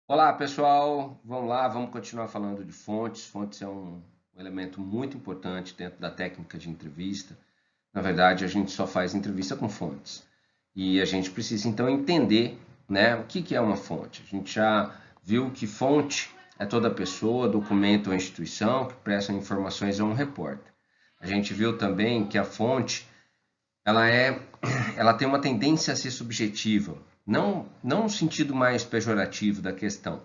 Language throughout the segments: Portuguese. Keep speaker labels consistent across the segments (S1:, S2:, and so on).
S1: Olá, pessoal. Vamos lá, vamos continuar falando de fontes. Fontes é um elemento muito importante dentro da técnica de entrevista. Na verdade, a gente só faz entrevista com fontes. E a gente precisa então entender, né, o que é uma fonte. A gente já viu que fonte é toda pessoa, documento ou instituição que presta informações a um repórter. A gente viu também que a fonte ela é, ela tem uma tendência a ser subjetiva, não no sentido mais pejorativo da questão.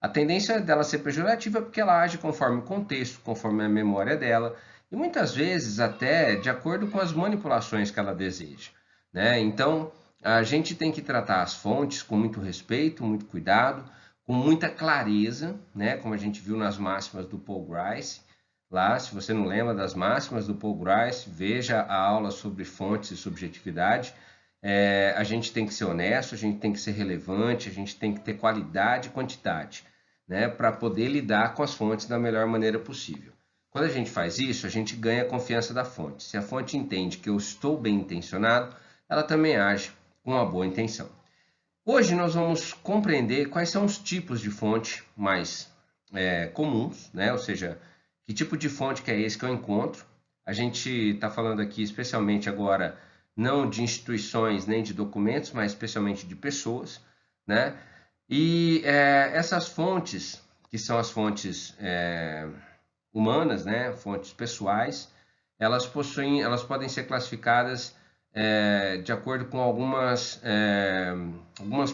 S1: A tendência dela ser pejorativa é porque ela age conforme o contexto, conforme a memória dela, e muitas vezes até de acordo com as manipulações que ela deseja, né? Então, a gente tem que tratar as fontes com muito respeito, muito cuidado, com muita clareza, né? Como a gente viu nas máximas do Paul Grice, lá, se você não lembra das máximas do Paul Grice, veja a aula sobre fontes e subjetividade. A gente tem que ser honesto, a gente tem que ser relevante, a gente tem que ter qualidade e quantidade, né, para poder lidar com as fontes da melhor maneira possível. Quando a gente faz isso, a gente ganha a confiança da fonte. Se a fonte entende que eu estou bem intencionado, ela também age com uma boa intenção. Hoje nós vamos compreender quais são os tipos de fonte mais comuns, né? Ou seja, que tipo de fonte que é esse que eu encontro. A gente está falando aqui especialmente agora não de instituições nem de documentos, mas especialmente de pessoas, né? E essas fontes, que são as fontes humanas, né? Fontes pessoais, elas podem ser classificadas de acordo com algumas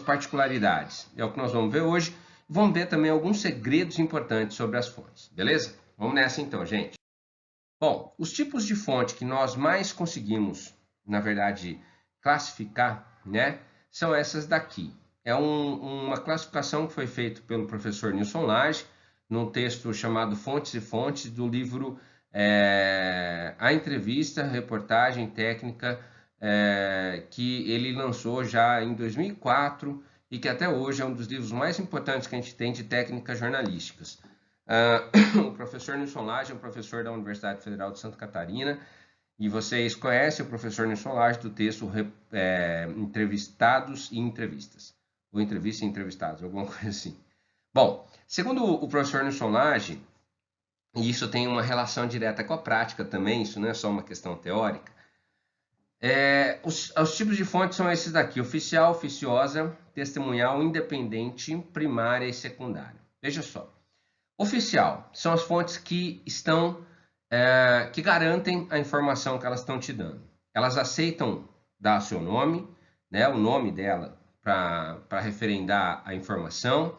S1: particularidades. É o que nós vamos ver hoje. Vamos ver também alguns segredos importantes sobre as fontes, beleza? Vamos nessa então, gente. Bom, os tipos de fonte que nós mais conseguimos, na verdade, classificar, né, são essas daqui. Uma classificação que foi feita pelo professor Nilson Lage, num texto chamado Fontes e Fontes, do livro A Entrevista, Reportagem Técnica, que ele lançou já em 2004 e que até hoje é um dos livros mais importantes que a gente tem de técnicas jornalísticas. O professor Nilson Lage é um professor da Universidade Federal de Santa Catarina e vocês conhecem o professor Nilson Lage do texto Entrevistados e Entrevistas, ou Entrevista e Entrevistados, alguma coisa assim. Bom, segundo o professor Nilson Lage, e isso tem uma relação direta com a prática também, isso não é só uma questão teórica, os tipos de fontes são esses daqui: oficial, oficiosa, testemunhal, independente, primária e secundária. Veja só. Oficial são as fontes que que garantem a informação que elas estão te dando. Elas aceitam dar seu nome, né, o nome dela, para referendar a informação.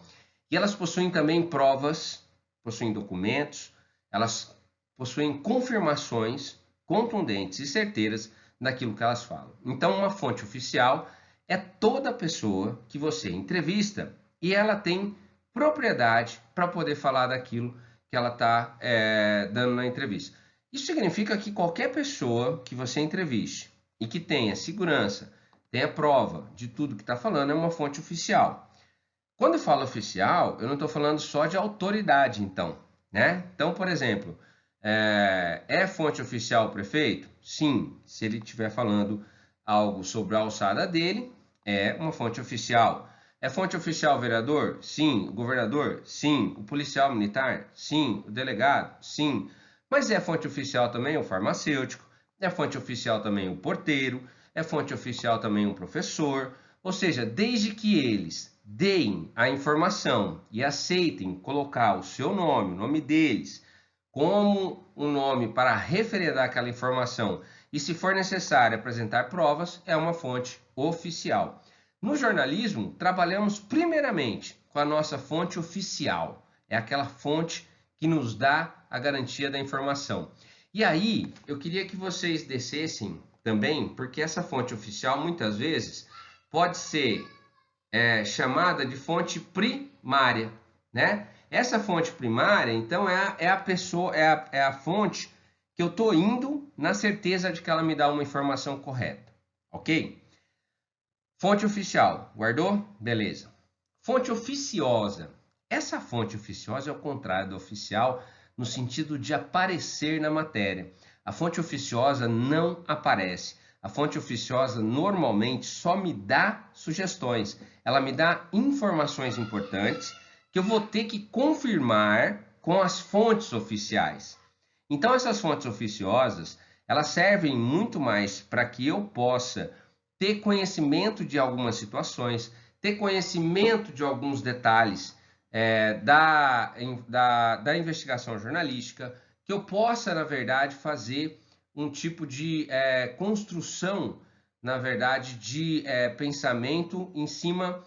S1: E elas possuem também provas, possuem documentos, elas possuem confirmações contundentes e certeiras daquilo que elas falam. Então, uma fonte oficial é toda pessoa que você entrevista e ela tem propriedade para poder falar daquilo que ela está dando na entrevista. Isso significa que qualquer pessoa que você entreviste e que tenha segurança, tenha prova de tudo que está falando, é uma fonte oficial. Quando eu falo oficial, eu não estou falando só de autoridade, então, né? Então, por exemplo, fonte oficial o prefeito? Sim, se ele estiver falando algo sobre a alçada dele, é uma fonte oficial. É fonte oficial o vereador? Sim. O governador? Sim. O policial militar? Sim. O delegado? Sim. Mas é fonte oficial também o farmacêutico, é fonte oficial também o porteiro, é fonte oficial também o professor. Ou seja, desde que eles deem a informação e aceitem colocar o seu nome, o nome deles, como um nome para referendar aquela informação e, se for necessário apresentar provas, é uma fonte oficial. No jornalismo, trabalhamos primeiramente com a nossa fonte oficial, é aquela fonte que nos dá a garantia da informação. E aí, eu queria que vocês descessem também, porque essa fonte oficial muitas vezes pode ser chamada de fonte primária, né? Essa fonte primária, então, é a fonte que eu estou indo na certeza de que ela me dá uma informação correta, ok? Fonte oficial, guardou? Beleza. Fonte oficiosa. Essa fonte oficiosa é o contrário do oficial no sentido de aparecer na matéria. A fonte oficiosa não aparece. A fonte oficiosa normalmente só me dá sugestões. Ela me dá informações importantes que eu vou ter que confirmar com as fontes oficiais. Então, essas fontes oficiosas, elas servem muito mais para que eu possa ter conhecimento de algumas situações, ter conhecimento de alguns detalhes da investigação jornalística, que eu possa, na verdade, fazer um tipo de construção, na verdade, de pensamento em cima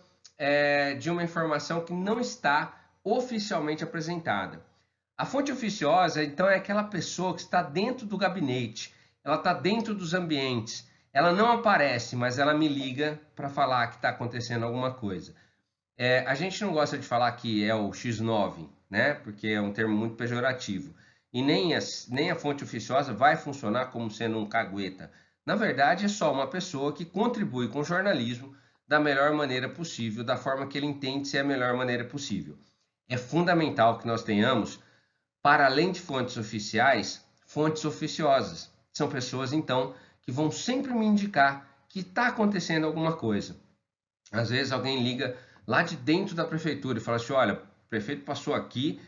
S1: de uma informação que não está oficialmente apresentada. A fonte oficiosa, então, é aquela pessoa que está dentro do gabinete, ela está dentro dos ambientes, ela não aparece, mas ela me liga para falar que está acontecendo alguma coisa. A gente não gosta de falar que é o X9, né? Porque é um termo muito pejorativo. E nem a fonte oficiosa vai funcionar como sendo um cagueta. Na verdade, é só uma pessoa que contribui com o jornalismo da melhor maneira possível, da forma que ele entende ser a melhor maneira possível. É fundamental que nós tenhamos, para além de fontes oficiais, fontes oficiosas. São pessoas, então, que vão sempre me indicar que está acontecendo alguma coisa. Às vezes alguém liga lá de dentro da prefeitura e fala assim, olha, o prefeito passou aqui,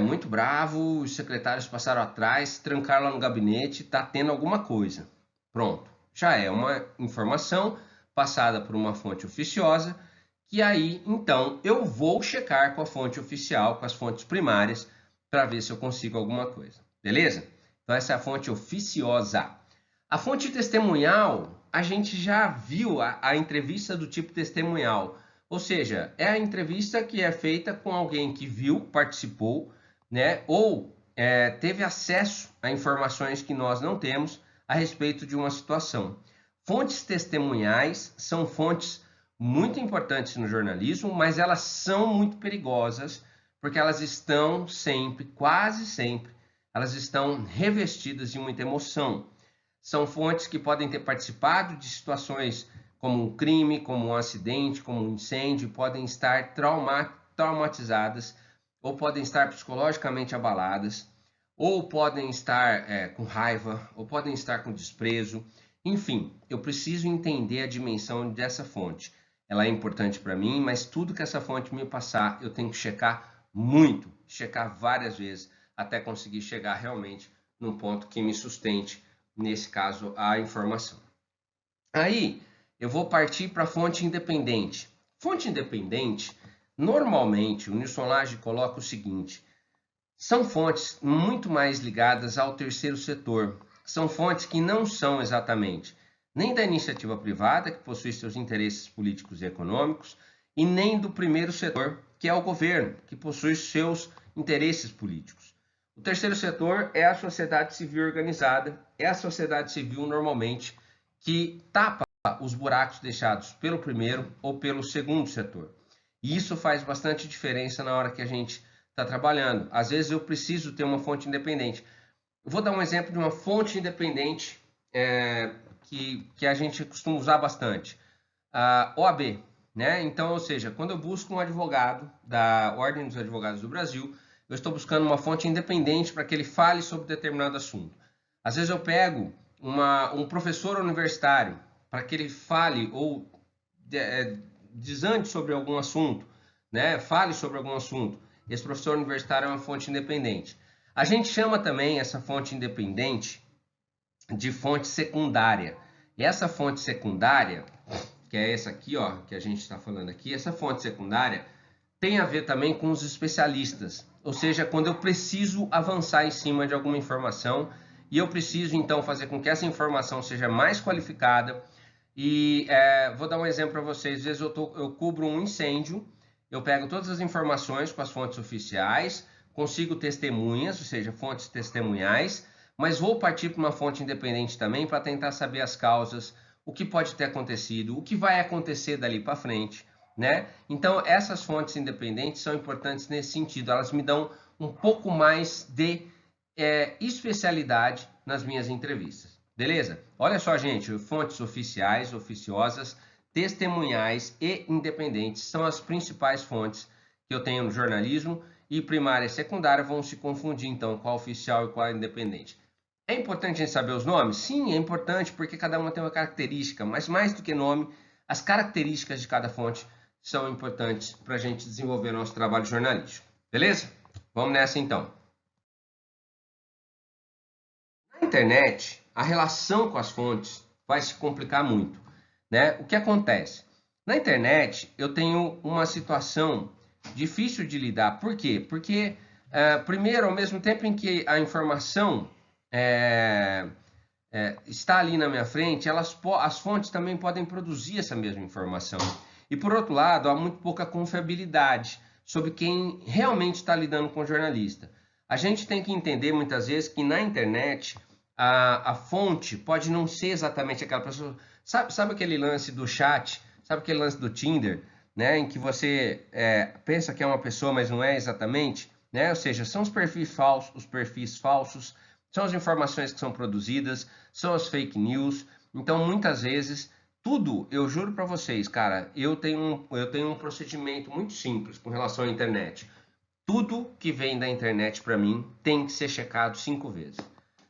S1: muito bravo, os secretários passaram atrás, trancaram lá no gabinete, está tendo alguma coisa. Pronto, já é uma informação passada por uma fonte oficiosa, que aí, então, eu vou checar com a fonte oficial, com as fontes primárias, para ver se eu consigo alguma coisa. Beleza? Então, essa é a fonte oficiosa. A fonte testemunhal, a gente já viu a entrevista do tipo testemunhal. Ou seja, é a entrevista que é feita com alguém que viu, participou, né? Ou teve acesso a informações que nós não temos a respeito de uma situação. Fontes testemunhais são fontes muito importantes no jornalismo, mas elas são muito perigosas, porque elas estão sempre, quase sempre, elas estão revestidas de muita emoção. São fontes que podem ter participado de situações como um crime, como um acidente, como um incêndio, podem estar traumatizadas, ou podem estar psicologicamente abaladas, ou podem estar com raiva, ou podem estar com desprezo. Enfim, eu preciso entender a dimensão dessa fonte. Ela é importante para mim, mas tudo que essa fonte me passar, eu tenho que checar muito, checar várias vezes, até conseguir chegar realmente num ponto que me sustente, nesse caso, a informação. Aí, eu vou partir para a fonte independente. Fonte independente, normalmente, o Nilson Lage coloca o seguinte, são fontes muito mais ligadas ao terceiro setor. São fontes que não são exatamente nem da iniciativa privada, que possui seus interesses políticos e econômicos, e nem do primeiro setor, que é o governo, que possui seus interesses políticos. O terceiro setor é a sociedade civil organizada, é a sociedade civil normalmente que tapa os buracos deixados pelo primeiro ou pelo segundo setor. E isso faz bastante diferença na hora que a gente está trabalhando. Às vezes eu preciso ter uma fonte independente. Eu vou dar um exemplo de uma fonte independente que a gente costuma usar bastante. A OAB, né? Então, ou seja, quando eu busco um advogado da Ordem dos Advogados do Brasil, eu estou buscando uma fonte independente para que ele fale sobre determinado assunto. Às vezes eu pego um professor universitário para que ele fale ou desande sobre algum assunto, né? Fale sobre algum assunto. Esse professor universitário é uma fonte independente. A gente chama também essa fonte independente de fonte secundária. E essa fonte secundária, que é essa aqui, ó, que a gente está falando aqui, essa fonte secundária tem a ver também com os especialistas. Ou seja, quando eu preciso avançar em cima de alguma informação e eu preciso, então, fazer com que essa informação seja mais qualificada. E vou dar um exemplo para vocês. Às vezes eu cubro um incêndio, eu pego todas as informações com as fontes oficiais, consigo testemunhas, ou seja, fontes testemunhais, mas vou partir para uma fonte independente também para tentar saber as causas, o que pode ter acontecido, o que vai acontecer dali para frente, né? Então, essas fontes independentes são importantes nesse sentido, elas me dão um pouco mais de especialidade nas minhas entrevistas, beleza? Olha só, gente, fontes oficiais, oficiosas, testemunhais e independentes são as principais fontes que eu tenho no jornalismo, e primária e secundária vão se confundir, então, qual oficial e qual independente. É importante a gente saber os nomes? Sim, é importante, porque cada uma tem uma característica, mas mais do que nome, as características de cada fonte são importantes para a gente desenvolver nosso trabalho jornalístico. Beleza? Vamos nessa então. Na internet, a relação com as fontes vai se complicar muito, né? O que acontece? Na internet, eu tenho uma situação difícil de lidar. Por quê? Porque, primeiro, ao mesmo tempo em que a informação está ali na minha frente, as fontes também podem produzir essa mesma informação. E, por outro lado, há muito pouca confiabilidade sobre quem realmente está lidando com o jornalista. A gente tem que entender, muitas vezes, que na internet a fonte pode não ser exatamente aquela pessoa. Sabe aquele lance do chat? Sabe aquele lance do Tinder, né? Em que você pensa que é uma pessoa, mas não é exatamente, né? Ou seja, são os perfis falsos, são as informações que são produzidas, são as fake news. Então, muitas vezes, tudo, eu juro para vocês, cara, eu tenho um procedimento muito simples com relação à internet. Tudo que vem da internet para mim tem que ser checado 5 vezes.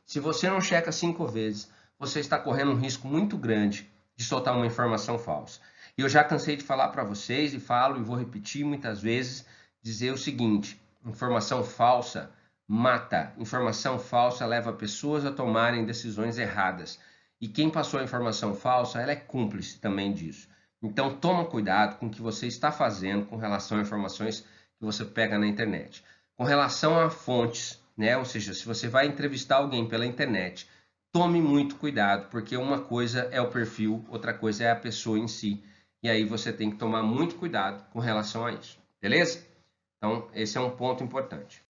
S1: Se você não checa 5 vezes, você está correndo um risco muito grande de soltar uma informação falsa. E eu já cansei de falar para vocês, e falo e vou repetir muitas vezes, dizer o seguinte: informação falsa mata. Informação falsa leva pessoas a tomarem decisões erradas. E quem passou a informação falsa, ela é cúmplice também disso. Então toma cuidado com o que você está fazendo com relação a informações que você pega na internet. Com relação a fontes, né? Ou seja, se você vai entrevistar alguém pela internet, tome muito cuidado, porque uma coisa é o perfil, outra coisa é a pessoa em si. E aí você tem que tomar muito cuidado com relação a isso. Beleza? Então, esse é um ponto importante.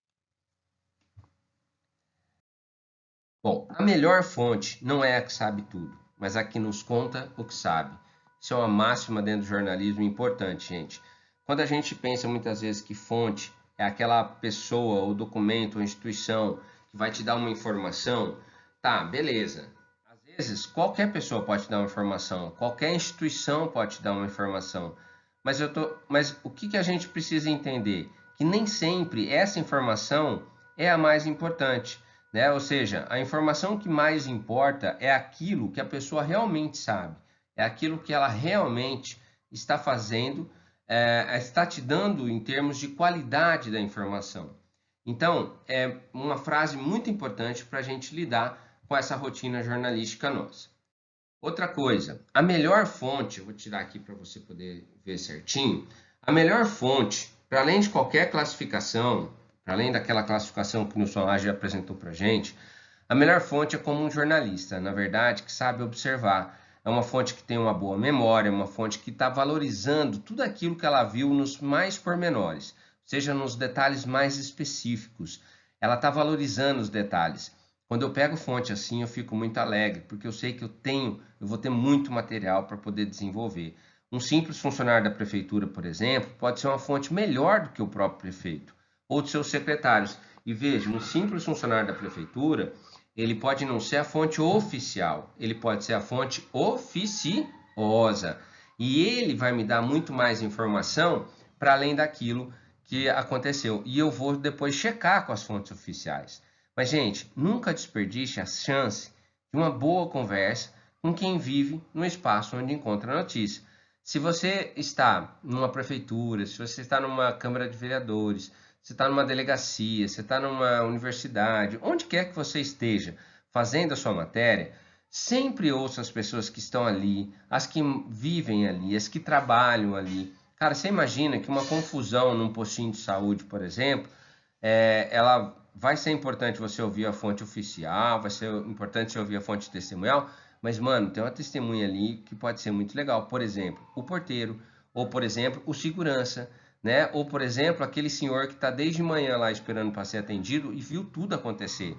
S1: Bom, a melhor fonte não é a que sabe tudo, mas a que nos conta o que sabe. Isso é uma máxima dentro do jornalismo importante, gente. Quando a gente pensa muitas vezes que fonte é aquela pessoa, ou documento, ou instituição que vai te dar uma informação, tá, beleza. Às vezes, qualquer pessoa pode te dar uma informação, qualquer instituição pode te dar uma informação. Mas o que a gente precisa entender? Que nem sempre essa informação é a mais importante. Né? Ou seja, a informação que mais importa é aquilo que a pessoa realmente sabe, é aquilo que ela realmente está fazendo, está te dando em termos de qualidade da informação. Então, é uma frase muito importante para a gente lidar com essa rotina jornalística nossa. Outra coisa, a melhor fonte, eu vou tirar aqui para você poder ver certinho, a melhor fonte, para além de qualquer classificação, além daquela classificação que o Nilson Lage apresentou para a gente, a melhor fonte é como um jornalista, na verdade, que sabe observar. É uma fonte que tem uma boa memória, uma fonte que está valorizando tudo aquilo que ela viu nos mais pormenores, seja nos detalhes mais específicos. Ela está valorizando os detalhes. Quando eu pego fonte assim, eu fico muito alegre, porque eu sei que eu vou ter muito material para poder desenvolver. Um simples funcionário da prefeitura, por exemplo, pode ser uma fonte melhor do que o próprio prefeito ou de seus secretários. E veja, um simples funcionário da prefeitura, ele pode não ser a fonte oficial, ele pode ser a fonte oficiosa. E ele vai me dar muito mais informação para além daquilo que aconteceu. E eu vou depois checar com as fontes oficiais. Mas, gente, nunca desperdice a chance de uma boa conversa com quem vive no espaço onde encontra a notícia. Se você está numa prefeitura, se você está numa Câmara de Vereadores, você está numa delegacia, você está numa universidade, onde quer que você esteja fazendo a sua matéria, sempre ouça as pessoas que estão ali, as que vivem ali, as que trabalham ali. Cara, você imagina que uma confusão num postinho de saúde, por exemplo, ela vai ser importante você ouvir a fonte oficial, vai ser importante você ouvir a fonte testemunhal, mas, mano, tem uma testemunha ali que pode ser muito legal. Por exemplo, o porteiro, ou, por exemplo, o segurança, né? Ou, por exemplo, aquele senhor que está desde manhã lá esperando para ser atendido e viu tudo acontecer.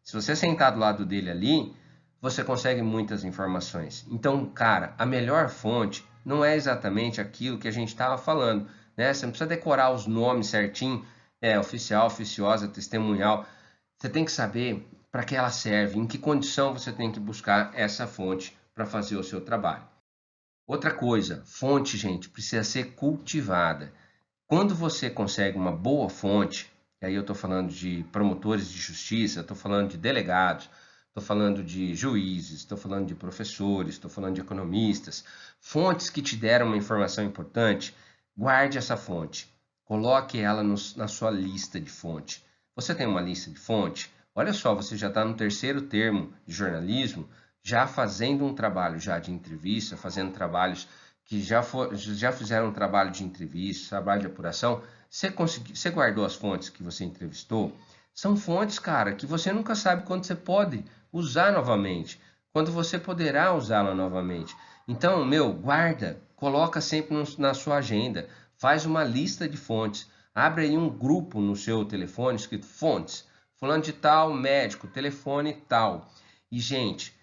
S1: Se você sentar do lado dele ali, você consegue muitas informações. Então, cara, a melhor fonte não é exatamente aquilo que a gente estava falando, né? Você não precisa decorar os nomes certinho, oficial, oficiosa, testemunhal. Você tem que saber para que ela serve, em que condição você tem que buscar essa fonte para fazer o seu trabalho. Outra coisa, fonte, gente, precisa ser cultivada. Quando você consegue uma boa fonte, e aí eu estou falando de promotores de justiça, estou falando de delegados, estou falando de juízes, estou falando de professores, estou falando de economistas, fontes que te deram uma informação importante, guarde essa fonte. Coloque ela na sua lista de fonte. Você tem uma lista de fonte? Olha só, você já está no terceiro termo de jornalismo, já fazendo um trabalho já de entrevista, fazendo trabalhos que já fizeram um trabalho de entrevista, trabalho de apuração. Você guardou as fontes que você entrevistou? São fontes, cara, que você nunca sabe quando você pode usar novamente, quando você poderá usá-la novamente. Então, guarda, coloca sempre na sua agenda, faz uma lista de fontes, abre aí um grupo no seu telefone escrito fontes, fulano de tal, médico, telefone tal. E, gente,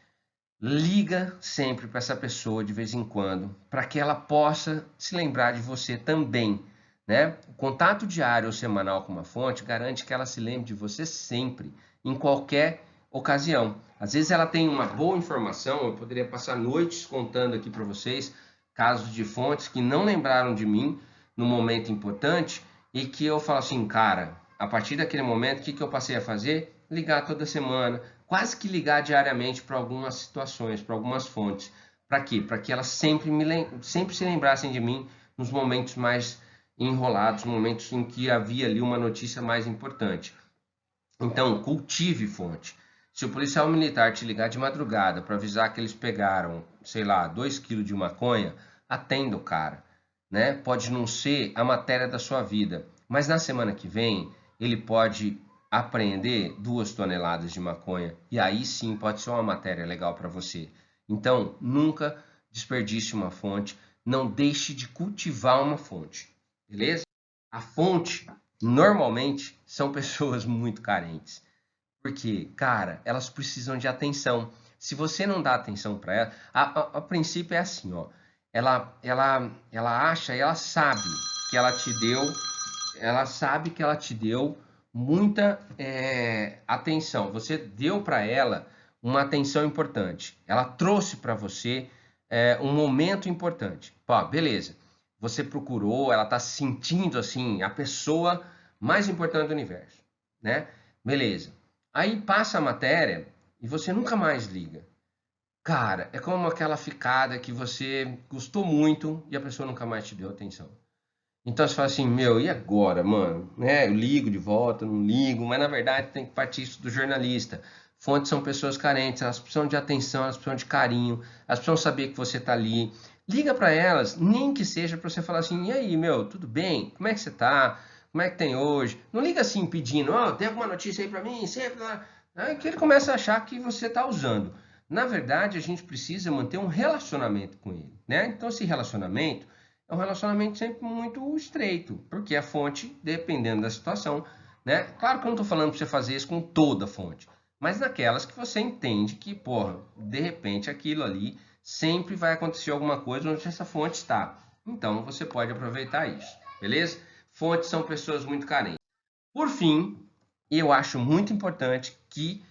S1: liga sempre para essa pessoa de vez em quando, para que ela possa se lembrar de você também, né? O contato diário ou semanal com uma fonte garante que ela se lembre de você sempre, em qualquer ocasião. Às vezes ela tem uma boa informação, eu poderia passar noites contando aqui para vocês casos de fontes que não lembraram de mim no momento importante e que eu falo assim, cara, a partir daquele momento, o que eu passei a fazer? Ligar toda semana, quase que ligar diariamente para algumas situações, para algumas fontes. Para quê? Para que elas sempre se lembrassem de mim nos momentos mais enrolados, momentos em que havia ali uma notícia mais importante. Então, cultive fonte. Se o policial militar te ligar de madrugada para avisar que eles pegaram, sei lá, 2 quilos de maconha, atenda o cara, né? Pode não ser a matéria da sua vida, mas na semana que vem ele pode apreender 2 toneladas de maconha e aí sim pode ser uma matéria legal para você. Então, nunca desperdice uma fonte, não deixe de cultivar uma fonte, beleza? A fonte normalmente são pessoas muito carentes. Porque, cara, elas precisam de atenção. Se você não dá atenção para ela, a princípio é assim, ó. Ela acha, ela sabe que ela te deu, ela sabe que ela te deu muita atenção. Você deu para ela uma atenção importante. Ela trouxe para você um momento importante. Pô, beleza. Você procurou, ela está se sentindo assim, a pessoa mais importante do universo, né? Beleza. Aí passa a matéria e você nunca mais liga. Cara, é como aquela ficada que você gostou muito e a pessoa nunca mais te deu atenção. Então você fala assim, e agora, mano? Né? Eu ligo de volta, não ligo, mas na verdade tem que partir isso do jornalista. Fontes são pessoas carentes, elas precisam de atenção, elas precisam de carinho, elas precisam saber que você tá ali. Liga para elas, nem que seja para você falar assim, e aí, tudo bem? Como é que você tá? Como é que tem hoje? Não liga assim pedindo, tem alguma notícia aí para mim? Sempre lá. Aí que ele começa a achar que você tá usando. Na verdade, a gente precisa manter um relacionamento com ele, né? Então esse relacionamento é um relacionamento sempre muito estreito, porque a fonte, dependendo da situação, né? Claro que eu não estou falando para você fazer isso com toda a fonte, mas naquelas que você entende que, porra, de repente aquilo ali sempre vai acontecer alguma coisa onde essa fonte está. Então você pode aproveitar isso, beleza? Fontes são pessoas muito carentes. Por fim, eu acho muito importante que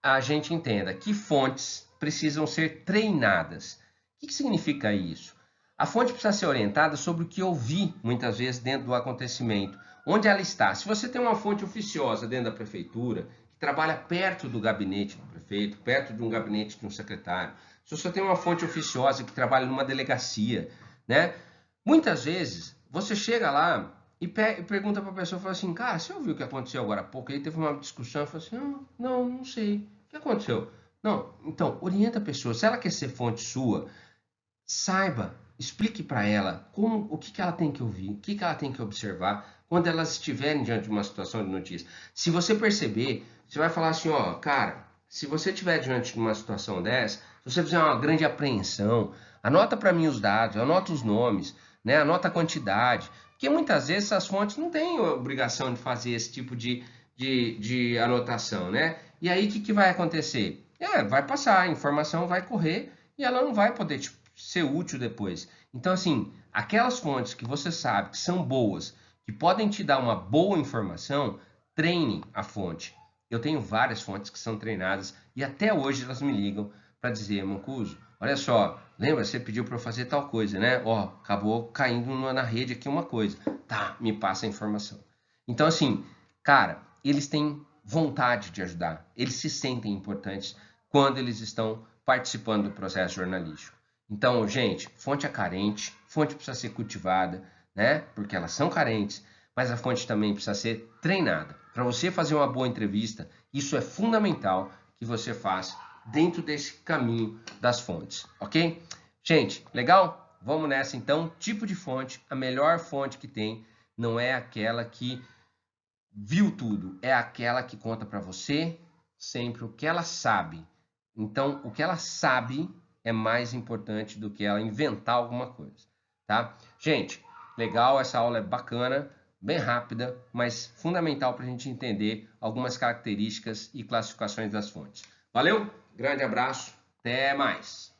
S1: a gente entenda que fontes precisam ser treinadas. O que significa isso? A fonte precisa ser orientada sobre o que eu vi muitas vezes dentro do acontecimento, onde ela está. Se você tem uma fonte oficiosa dentro da prefeitura, que trabalha perto do gabinete do prefeito, perto de um gabinete de um secretário, se você tem uma fonte oficiosa que trabalha numa delegacia, né? Muitas vezes você chega lá e pergunta para a pessoa, fala assim, cara, você ouviu o que aconteceu agora há pouco? Aí teve uma discussão, eu falei assim, não sei. O que aconteceu? Não, então, orienta a pessoa. Se ela quer ser fonte sua, saiba, explique para ela o que ela tem que ouvir, o que ela tem que observar quando elas estiverem diante de uma situação de notícia. Se você perceber, você vai falar assim, cara, se você estiver diante de uma situação dessa, se você fizer uma grande apreensão, anota para mim os dados, anota os nomes, né? Anota a quantidade, porque muitas vezes as fontes não têm a obrigação de fazer esse tipo de anotação, né? E aí o que vai acontecer? Vai passar, a informação vai correr e ela não vai poder ser útil depois. Então, assim, aquelas fontes que você sabe que são boas, que podem te dar uma boa informação, treine a fonte. Eu tenho várias fontes que são treinadas e até hoje elas me ligam para dizer, Mancuso, olha só, lembra, você pediu para eu fazer tal coisa, né? Acabou caindo na rede aqui uma coisa. Tá, me passa a informação. Então, assim, cara, eles têm vontade de ajudar, eles se sentem importantes quando eles estão participando do processo jornalístico. Então, gente, fonte é carente, fonte precisa ser cultivada, né? Porque elas são carentes, mas a fonte também precisa ser treinada. Para você fazer uma boa entrevista, isso é fundamental que você faça dentro desse caminho das fontes, ok? Gente, legal? Vamos nessa então. Tipo de fonte, a melhor fonte que tem não é aquela que viu tudo, é aquela que conta para você sempre o que ela sabe. Então, o que ela sabe é mais importante do que ela inventar alguma coisa, tá? Gente, legal, essa aula é bacana, bem rápida, mas fundamental para a gente entender algumas características e classificações das fontes. Valeu? Grande abraço, até mais!